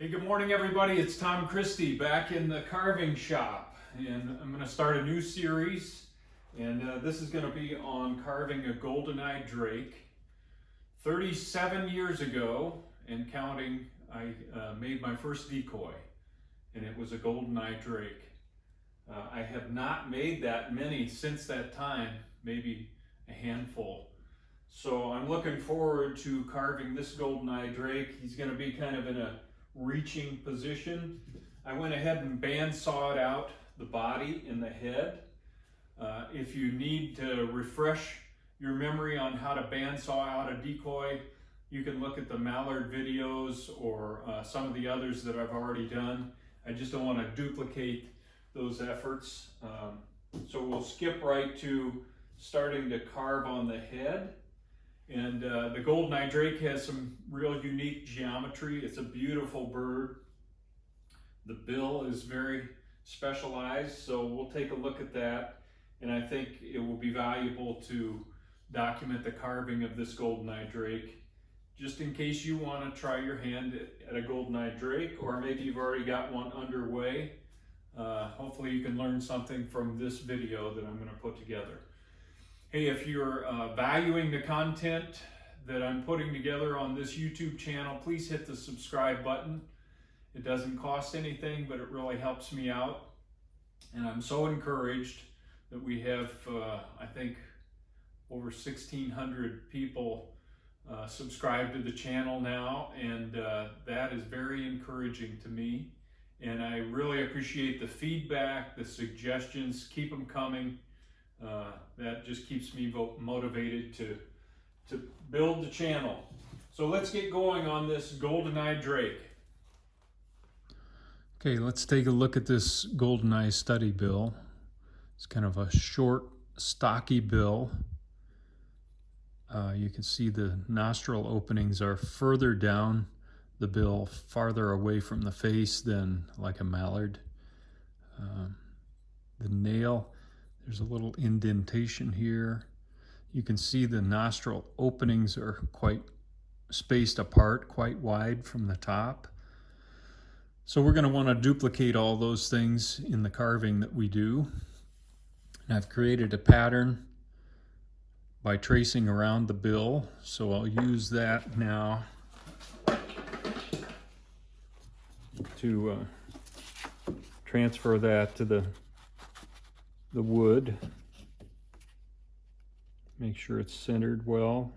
Hey, good morning everybody. It's Tom Christie back in the carving shop, and I'm going to start a new series, and this is going to be on carving a Goldeneye Drake. 37 years ago and counting, I made my first decoy, and it was a Goldeneye Drake. I have not made that many since that time, maybe a handful. So I'm looking forward to carving this Goldeneye Drake. He's going to be kind of in a reaching position. I went ahead and bandsawed out the body and the head. If you need to refresh your memory on how to bandsaw out a decoy, you can look at the Mallard videos or some of the others that I've already done. I just don't want to duplicate those efforts. So we'll skip right to starting to carve on the head. And the Goldeneye Drake has some real unique geometry. It's a beautiful bird. The bill is very specialized, so we'll take a look at that. And I think it will be valuable to document the carving of this Goldeneye Drake, just in case you want to try your hand at a Goldeneye Drake, or maybe you've already got one underway. Hopefully you can learn something from this video that I'm going to put together. Hey, if you're valuing the content that I'm putting together on this YouTube channel, please hit the subscribe button. It doesn't cost anything, but it really helps me out. And I'm so encouraged that we have, I think, over 1,600 people subscribe to the channel now, and that is very encouraging to me. And I really appreciate the feedback, the suggestions. Keep them coming. That just keeps me motivated to build the channel. So let's get going on this Goldeneye Drake. Okay, let's take a look at this Goldeneye study bill. It's kind of a short, stocky bill. You can see the nostril openings are further down the bill, farther away from the face than like a mallard. The nail, there's a little indentation here. You can see the nostril openings are quite spaced apart, quite wide from the top. So we're going to want to duplicate all those things in the carving that we do. And I've created a pattern by tracing around the bill, so I'll use that now to transfer that to the wood. Make sure it's centered well.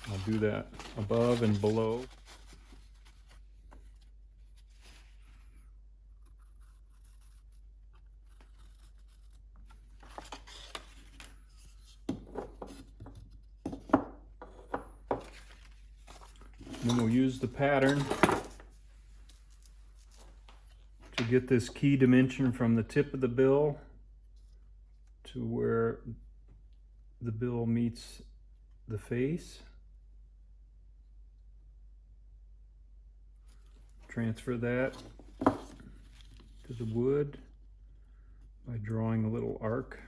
I'll do that above and below. Then we'll use the pattern to get this key dimension from the tip of the bill to where the bill meets the face. Transfer that to the wood by drawing a little arc.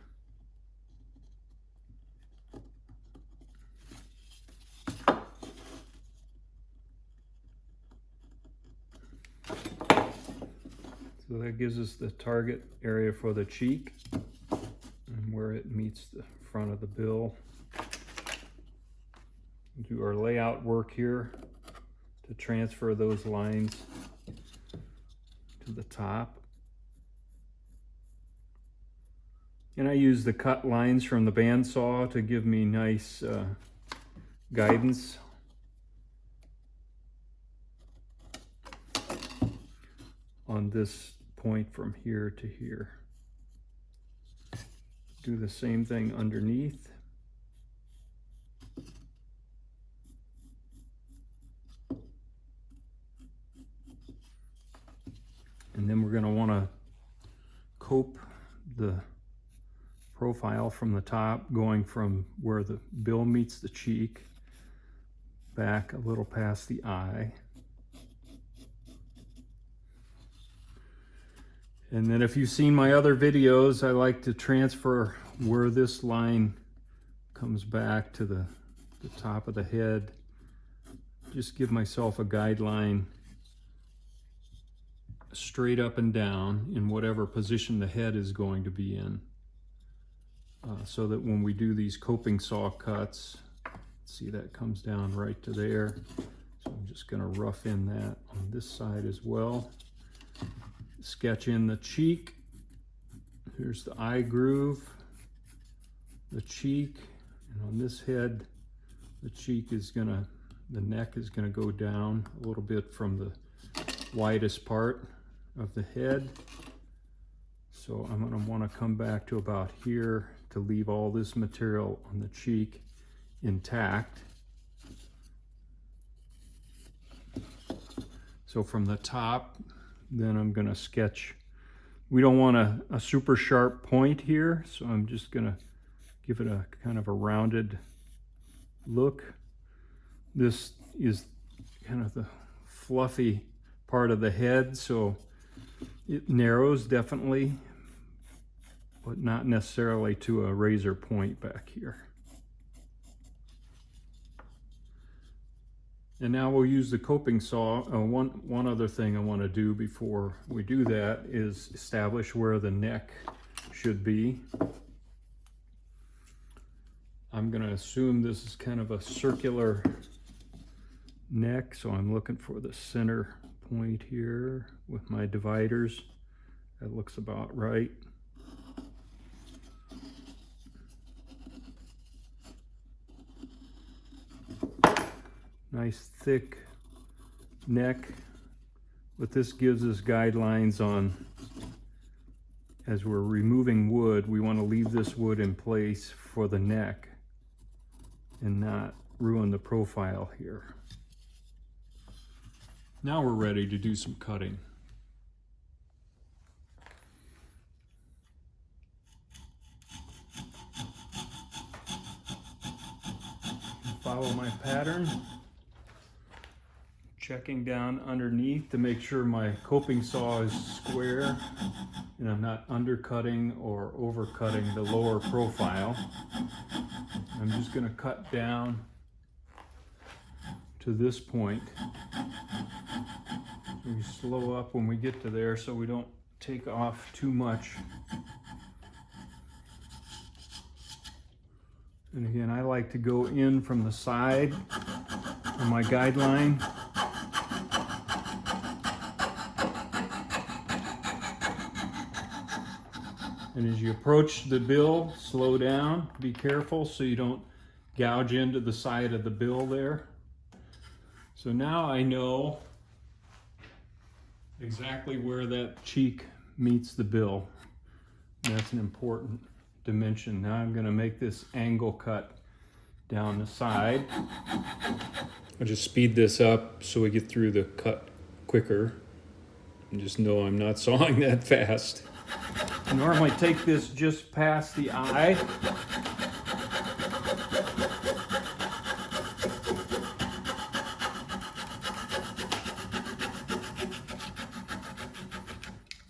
So that gives us the target area for the cheek and where it meets the front of the bill. We'll do our layout work here to transfer those lines to the top. And I use the cut lines from the bandsaw to give me nice guidance. On this point from here to here. Do the same thing underneath. And then we're going to want to cope the profile from the top, going from where the bill meets the cheek back a little past the eye. And then if you've seen my other videos, I like to transfer where this line comes back to the top of the head. Just give myself a guideline straight up and down in whatever position the head is going to be in, so that when we do these coping saw cuts, see that comes down right to there. So I'm just going to rough in that on this side as well. Sketch in the cheek. Here's the eye groove, the cheek, and on this head, the cheek is gonna, the neck is gonna go down a little bit from the widest part of the head. So I'm gonna wanna come back to about here to leave all this material on the cheek intact. So from the top, then I'm gonna sketch. We don't want a super sharp point here, so I'm just gonna give it a kind of a rounded look. This is kind of the fluffy part of the head, so it narrows definitely, but not necessarily to a razor point back here. And now we'll use the coping saw. One other thing I want to do before we do that is establish where the neck should be. I'm going to assume this is kind of a circular neck, so I'm looking for the center point here with my dividers. That looks about right. Nice thick neck, but this gives us guidelines on, as we're removing wood, we want to leave this wood in place for the neck and not ruin the profile here. Now we're ready to do some cutting. Follow my pattern. Checking down underneath to make sure my coping saw is square and I'm not undercutting or overcutting the lower profile. I'm just going to cut down to this point. We slow up when we get to there so we don't take off too much. And again, I like to go in from the side on my guideline. And as you approach the bill, slow down, be careful so you don't gouge into the side of the bill there. So now I know exactly where that cheek meets the bill. That's an important dimension. Now I'm going to make this angle cut down the side. I'll just speed this up so we get through the cut quicker. And just know I'm not sawing that fast. I normally take this just past the eye.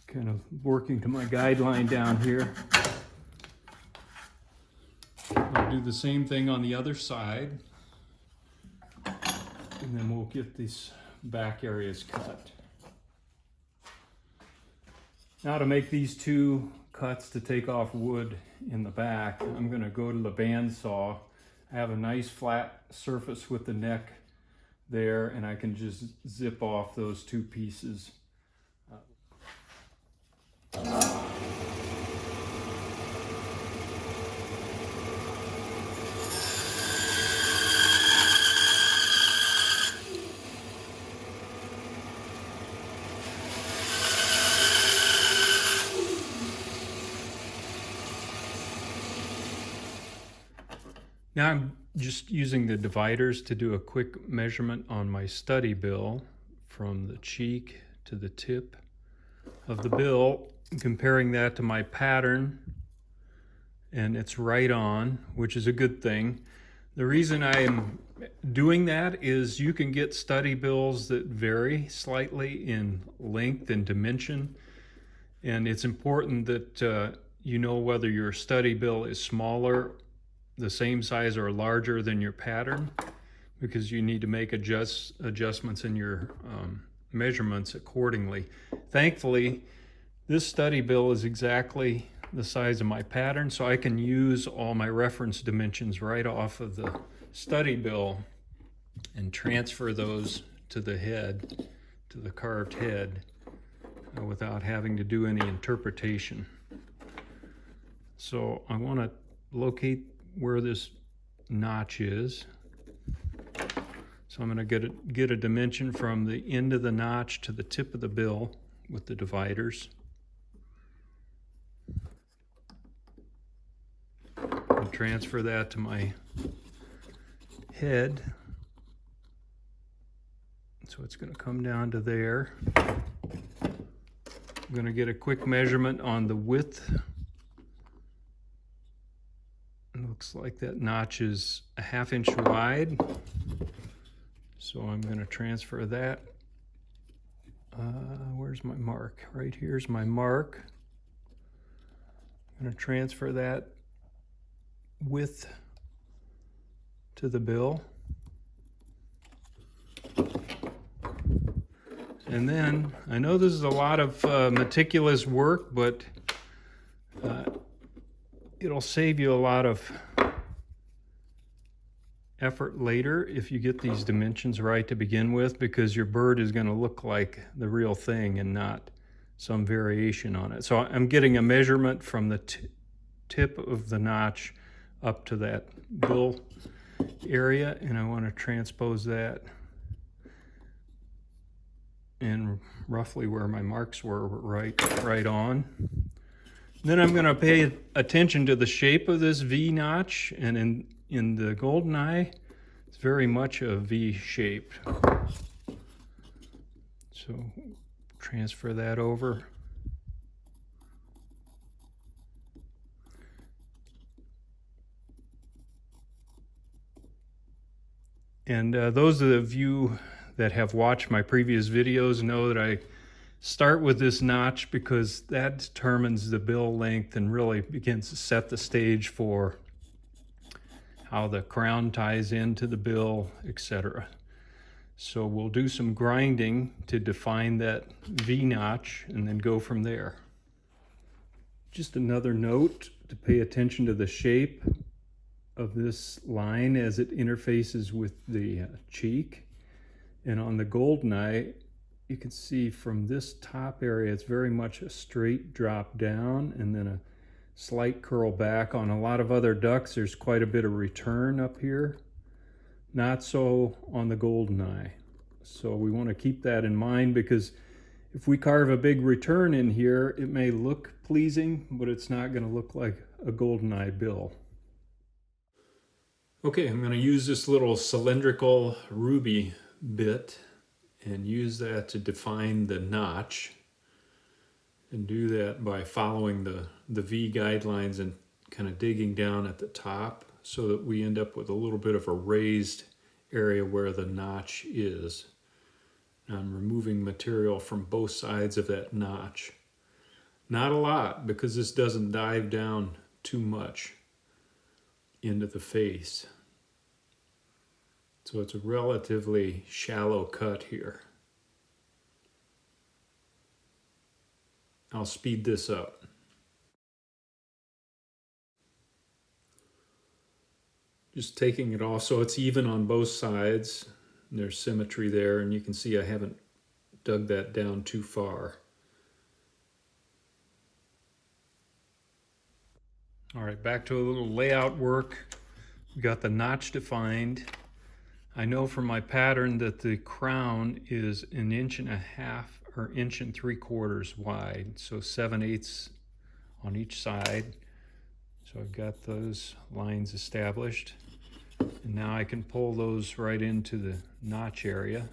Kind of working to my guideline down here. I'll do the same thing on the other side. And then we'll get these back areas cut. Now to make these two cuts to take off wood in the back, I'm going to go to the bandsaw. I have a nice flat surface with the neck there, and I can just zip off those two pieces. Now I'm just using the dividers to do a quick measurement on my study bill from the cheek to the tip of the bill, comparing that to my pattern, and it's right on, which is a good thing. The reason I'm doing that is you can get study bills that vary slightly in length and dimension, and it's important that you know whether your study bill is smaller the same size or larger than your pattern, because you need to make adjustments in your measurements accordingly. Thankfully, this study bill is exactly the size of my pattern, so I can use all my reference dimensions right off of the study bill and transfer those to the head, to the carved head, without having to do any interpretation. So I want to locate where this notch is. So I'm going to get a dimension from the end of the notch to the tip of the bill with the dividers. And transfer that to my head. So it's going to come down to there. I'm going to get a quick measurement on the width. It looks like that notch is a 1/2 inch wide. So I'm going to transfer that. Where's my mark? Right here's my mark. I'm going to transfer that width to the bill. And then, I know this is a lot of meticulous work, but it'll save you a lot of effort later if you get these dimensions right to begin with, because your bird is going to look like the real thing and not some variation on it. So I'm getting a measurement from the tip of the notch up to that bill area, and I want to transpose that in roughly where my marks were, right on. Then I'm going to pay attention to the shape of this V notch, and in the Goldeneye, it's very much a V shape. So transfer that over. And those of you that have watched my previous videos know that I start with this notch because that determines the bill length and really begins to set the stage for how the crown ties into the bill, etc. So we'll do some grinding to define that V notch and then go from there. Just another note to pay attention to the shape of this line as it interfaces with the cheek. And on the Goldeneye, you can see from this top area, it's very much a straight drop down and then a slight curl back. On a lot of other ducks, there's quite a bit of return up here. Not so on the Goldeneye. So we want to keep that in mind, because if we carve a big return in here, it may look pleasing, but it's not going to look like a Goldeneye bill. Okay, I'm going to use this little cylindrical ruby bit and use that to define the notch, and do that by following the V guidelines and kind of digging down at the top so that we end up with a little bit of a raised area where the notch is. I'm removing material from both sides of that notch. Not a lot, because this doesn't dive down too much into the face. So it's a relatively shallow cut here. I'll speed this up. Just taking it off so it's even on both sides. There's symmetry there, and you can see I haven't dug that down too far. All right, back to a little layout work. We got the notch defined. I know from my pattern that the crown is 1.5 inches or 1 3/4 wide, so 7/8 on each side. So I've got those lines established, and now I can pull those right into the notch area.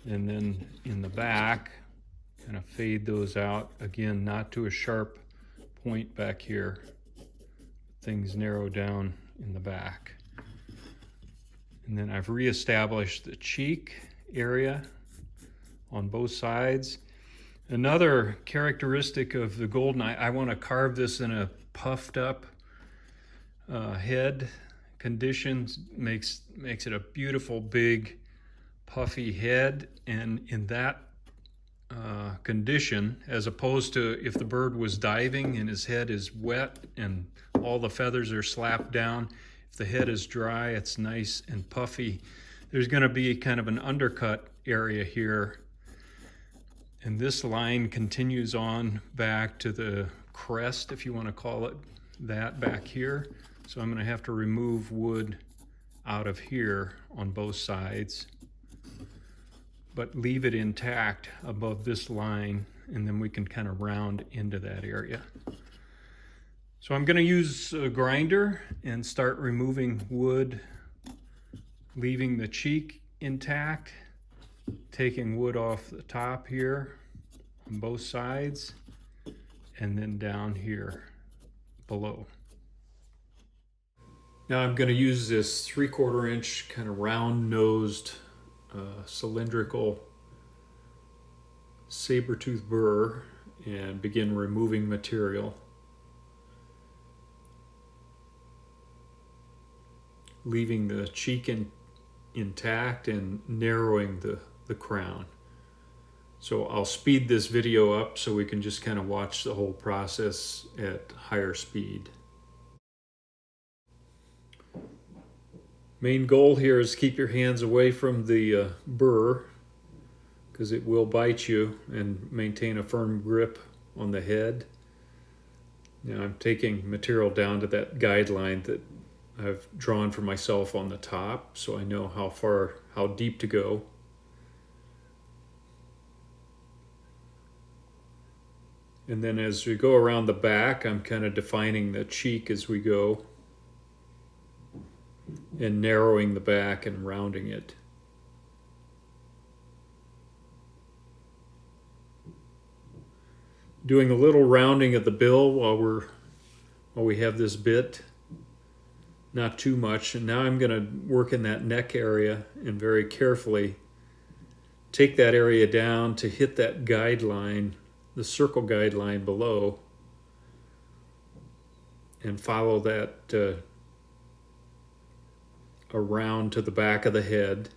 And then in the back, kind of fade those out, again, not to a sharp point back here. Things narrow down in the back. And then I've reestablished the cheek area on both sides. Another characteristic of the Goldeneye, I want to carve this in a puffed up head condition. Makes it a beautiful big puffy head, and in that condition, as opposed to if the bird was diving and his head is wet and all the feathers are slapped down, if the head is dry, it's nice and puffy. There's going to be kind of an undercut area here, and this line continues on back to the crest, if you want to call it that, back here. So I'm going to have to remove wood out of here on both sides, but leave it intact above this line, and then we can kind of round into that area. So I'm going to use a grinder and start removing wood, leaving the cheek intact, taking wood off the top here on both sides, and then down here below. Now I'm going to use this 3/4 inch kind of round-nosed cylindrical saber-tooth burr and begin removing material, leaving the cheek intact and narrowing the crown. So I'll speed this video up so we can just kind of watch the whole process at higher speed. Main goal here is keep your hands away from the burr, because it will bite you, and maintain a firm grip on the head. Now I'm taking material down to that guideline that I've drawn for myself on the top, so I know how deep to go. And then as we go around the back, I'm kind of defining the cheek as we go, and narrowing the back and rounding it. Doing a little rounding of the bill while we have this bit, not too much. And now I'm going to work in that neck area and very carefully take that area down to hit that guideline, the circle guideline below, and follow that around to the back of the head.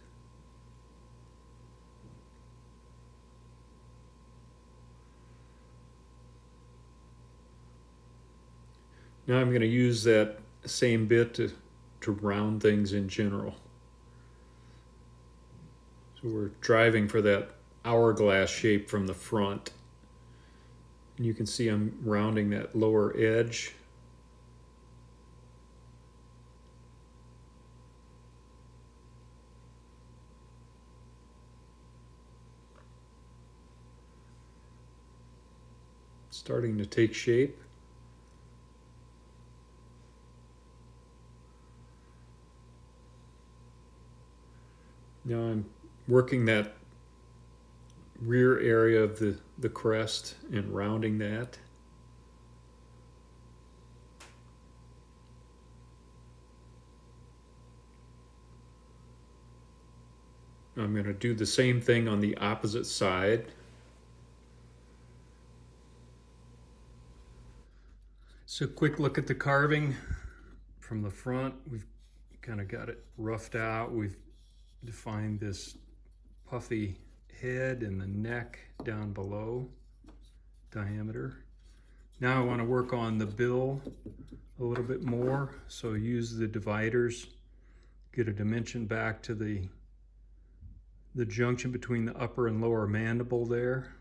Now I'm going to use that same bit to round things in general. So we're driving for that hourglass shape from the front. And you can see I'm rounding that lower edge. Starting to take shape. Now I'm working that rear area of the crest and rounding that. I'm going to do the same thing on the opposite side. So quick look at the carving from the front. We've kind of got it roughed out. We've defined this puffy head and the neck down below diameter. Now I want to work on the bill a little bit more, so use the dividers, get a dimension back to the junction between the upper and lower mandible there.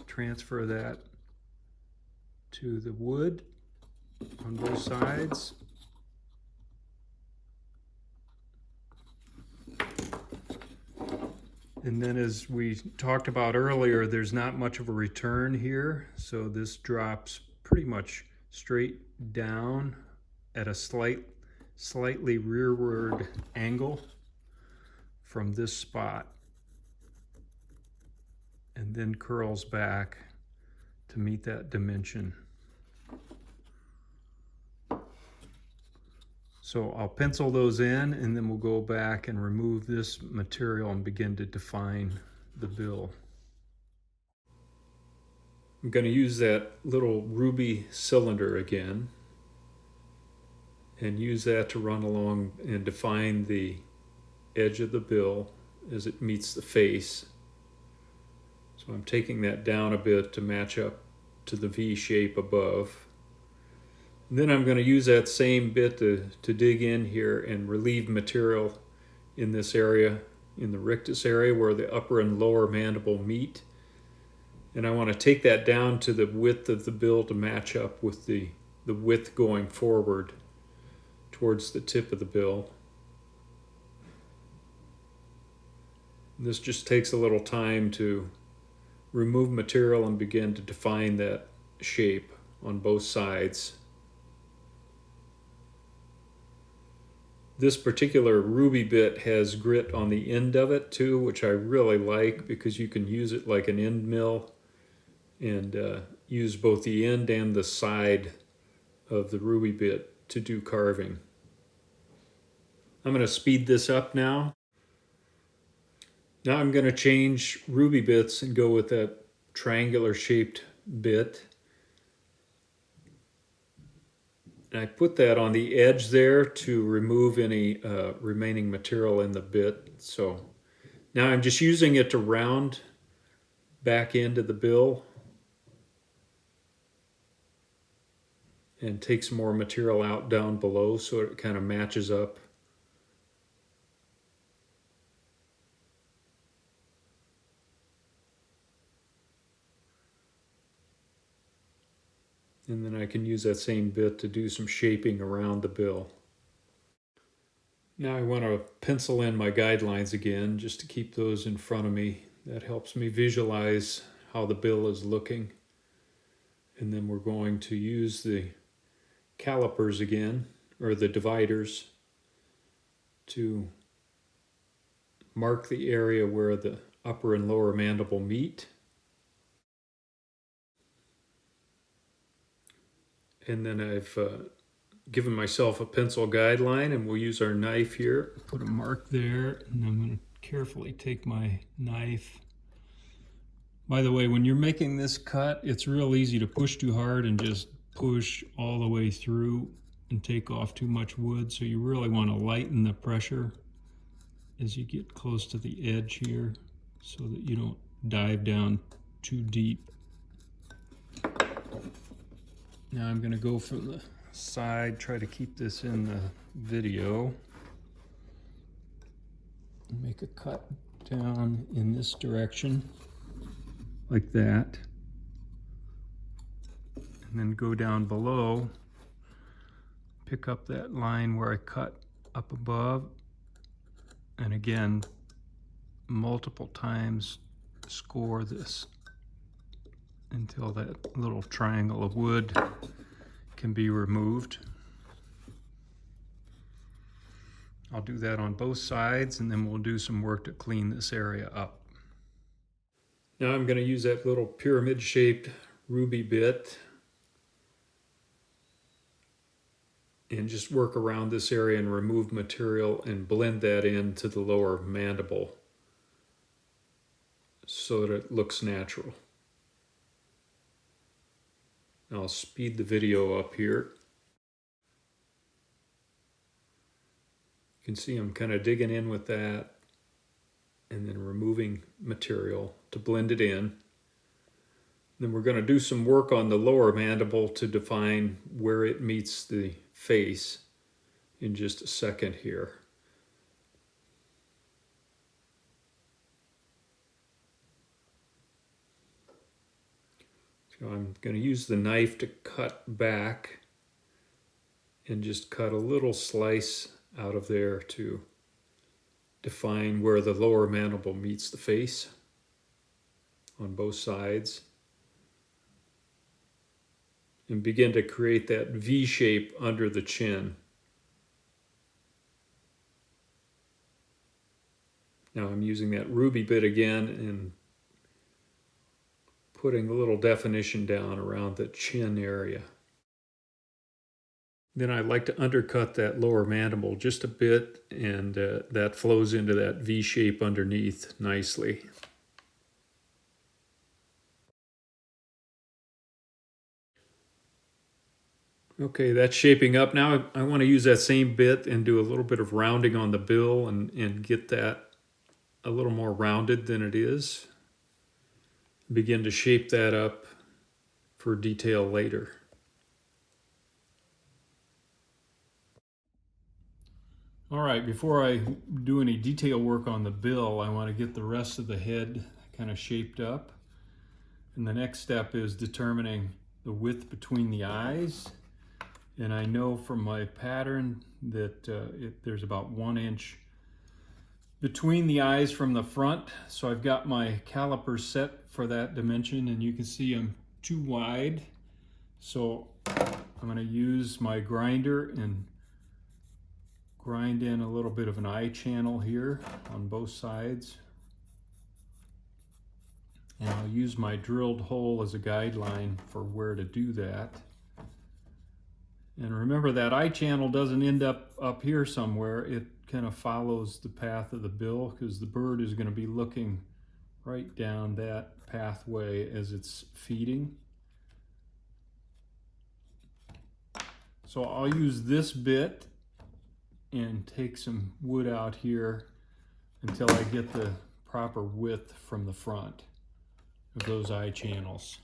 Transfer that to the wood on both sides. And then, as we talked about earlier, there's not much of a return here, so this drops pretty much straight down at a slightly rearward angle from this spot, and then curls back to meet that dimension. So I'll pencil those in, and then we'll go back and remove this material and begin to define the bill. I'm going to use that little ruby cylinder again and use that to run along and define the edge of the bill as it meets the face. So I'm taking that down a bit to match up to the V shape above. And then I'm going to use that same bit to dig in here and relieve material in this area, in the rictus area where the upper and lower mandible meet. And I want to take that down to the width of the bill to match up with the width going forward towards the tip of the bill. And this just takes a little time to remove material and begin to define that shape on both sides. This particular ruby bit has grit on the end of it too, which I really like because you can use it like an end mill and use both the end and the side of the ruby bit to do carving. I'm going to speed this up now. Now I'm going to change ruby bits and go with that triangular shaped bit. And I put that on the edge there to remove any remaining material in the bit. So now I'm just using it to round back into the bill and take some more material out down below so it kind of matches up. And then I can use that same bit to do some shaping around the bill. Now I want to pencil in my guidelines again just to keep those in front of me. That helps me visualize how the bill is looking. And then we're going to use the calipers again, or the dividers, to mark the area where the upper and lower mandible meet. And then I've given myself a pencil guideline, and we'll use our knife here. Put a mark there, and I'm going to carefully take my knife. By the way, when you're making this cut, it's real easy to push too hard and just push all the way through and take off too much wood. So you really want to lighten the pressure as you get close to the edge here so that you don't dive down too deep. Now I'm going to go from the side, try to keep this in the video. Make a cut down in this direction, like that. And then go down below, pick up that line where I cut up above, and again, multiple times score this until that little triangle of wood can be removed. I'll do that on both sides, and then we'll do some work to clean this area up. Now I'm going to use that little pyramid-shaped ruby bit and just work around this area and remove material and blend that into the lower mandible so that it looks natural. I'll speed the video up here. You can see I'm kind of digging in with that and then removing material to blend it in. Then we're going to do some work on the lower mandible to define where it meets the face in just a second here. So I'm going to use the knife to cut back and just cut a little slice out of there to define where the lower mandible meets the face on both sides, and begin to create that V shape under the chin. Now I'm using that ruby bit again and putting a little definition down around the chin area. Then I like to undercut that lower mandible just a bit, and that flows into that V shape underneath nicely. Okay, that's shaping up. Now I want to use that same bit and do a little bit of rounding on the bill and get that a little more rounded than it is. Begin to shape that up for detail later. All right, before I do any detail work on the bill, I want to get the rest of the head kind of shaped up. And the next step is determining the width between the eyes. And I know from my pattern that there's about 1 inch between the eyes from the front. So I've got my calipers set for that dimension, and you can see I'm too wide. So I'm going to use my grinder and grind in a little bit of an eye channel here on both sides. And I'll use my drilled hole as a guideline for where to do that. And remember, that eye channel doesn't end up here somewhere. It kind of follows the path of the bill, because the bird is going to be looking right down that pathway as it's feeding. So I'll use this bit and take some wood out here until I get the proper width from the front of those eye channels.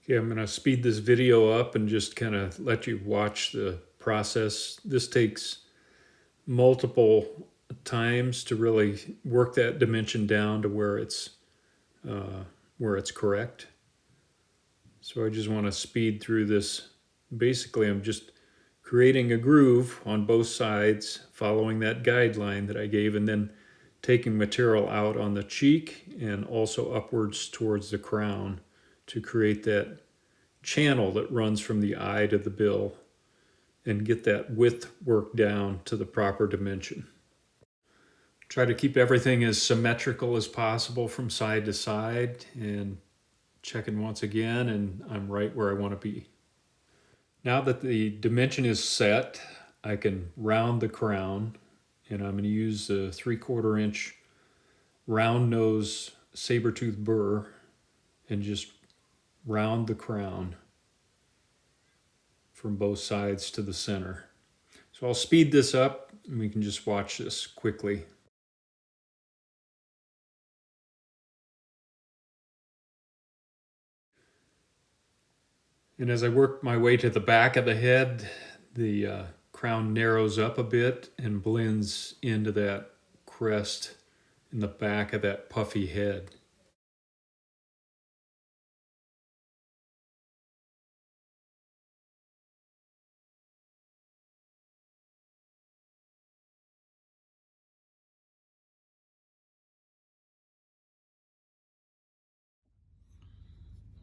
Okay, I'm going to speed this video up and just kind of let you watch the process. This takes multiple times to really work that dimension down to where it's correct. So I just want to speed through this. Basically, I'm just creating a groove on both sides, following that guideline that I gave, and then taking material out on the cheek and also upwards towards the crown to create that channel that runs from the eye to the bill and get that width worked down to the proper dimension. Try to keep everything as symmetrical as possible from side to side, and checking once again, and I'm right where I want to be. Now that the dimension is set, I can round the crown, and I'm going to use a 3/4 inch round nose saber-tooth burr and just round the crown from both sides to the center. So I'll speed this up and we can just watch this quickly. And as I work my way to the back of the head, the crown narrows up a bit and blends into that crest in the back of that puffy head.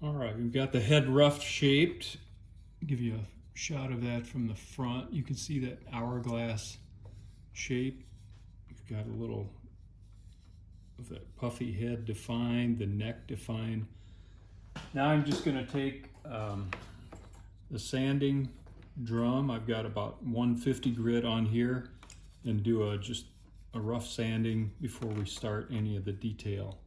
All right, we've got the head rough shaped. I'll give you a shot of that from the front. You can see that hourglass shape. We've got a little of that puffy head defined, the neck defined. Now I'm just going to take the sanding drum. I've got about 150 grit on here, and do just a rough sanding before we start any of the detail.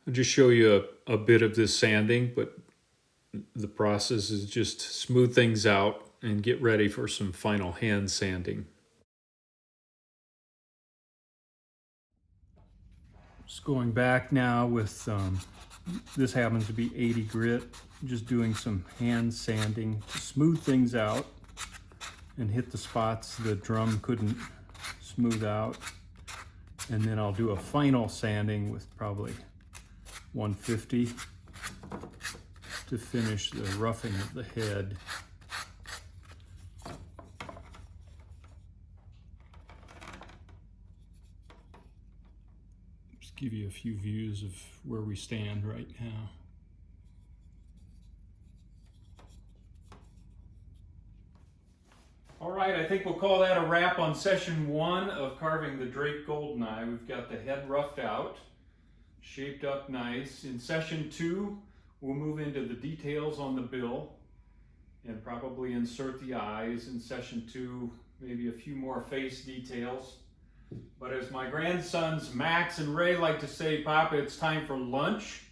I'll just show you a bit of this sanding, but the process is just smooth things out and get ready for some final hand sanding. Just going back now with, this happens to be 80 grit, just doing some hand sanding to smooth things out and hit the spots the drum couldn't smooth out. And then I'll do a final sanding with probably 150 to finish the roughing of the head. Just give you a few views of where we stand right now. All right, I think we'll call that a wrap on session 1 of carving the Drake Goldeneye. We've got the head roughed out, shaped up nice. In session 2, we'll move into the details on the bill and probably insert the eyes. In session 2, maybe a few more face details. But as my grandsons Max and Ray like to say, Papa, it's time for lunch.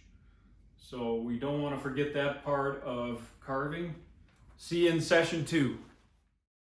So we don't want to forget that part of carving. See you in session 2.